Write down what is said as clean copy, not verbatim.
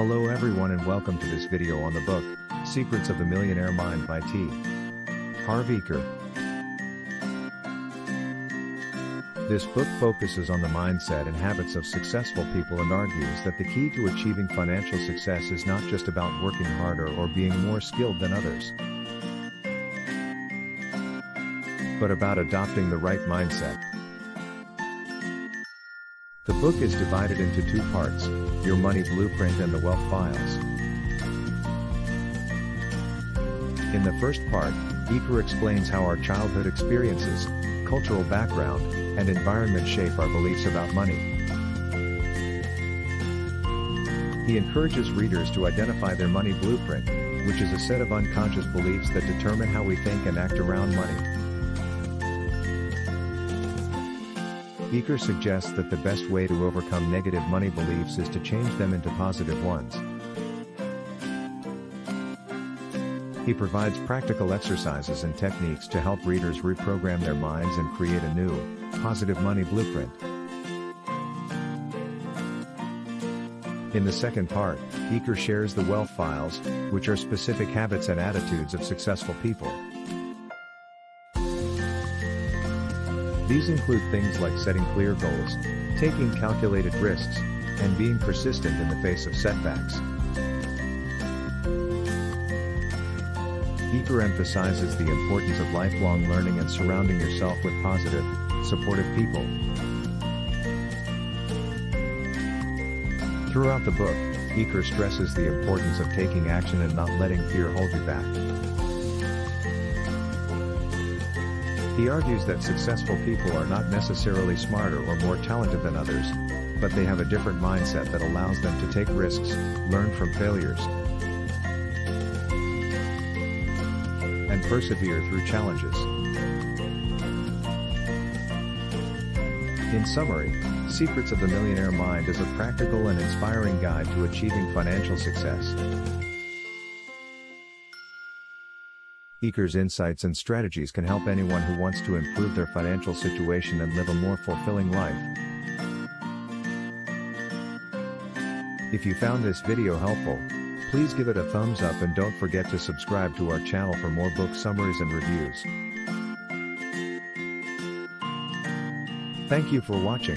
Hello everyone and welcome to this video on the book, Secrets of the Millionaire Mind by Harv Eker. This book focuses on the mindset and habits of successful people and argues that the key to achieving financial success is not just about working harder or being more skilled than others, but about adopting the right mindset. The book is divided into two parts, Your Money Blueprint and the Wealth Files. In the first part, Eker explains how our childhood experiences, cultural background, and environment shape our beliefs about money. He encourages readers to identify their money blueprint, which is a set of unconscious beliefs that determine how we think and act around money. Eker suggests that the best way to overcome negative money beliefs is to change them into positive ones. He provides practical exercises and techniques to help readers reprogram their minds and create a new, positive money blueprint. In the second part, Eker shares the wealth files, which are specific habits and attitudes of successful people. These include things like setting clear goals, taking calculated risks, and being persistent in the face of setbacks. Eker emphasizes the importance of lifelong learning and surrounding yourself with positive, supportive people. Throughout the book, Eker stresses the importance of taking action and not letting fear hold you back. He argues that successful people are not necessarily smarter or more talented than others, but they have a different mindset that allows them to take risks, learn from failures, and persevere through challenges. In summary, Secrets of the Millionaire Mind is a practical and inspiring guide to achieving financial success. Eker's insights and strategies can help anyone who wants to improve their financial situation and live a more fulfilling life. If you found this video helpful, please give it a thumbs up and don't forget to subscribe to our channel for more book summaries and reviews. Thank you for watching.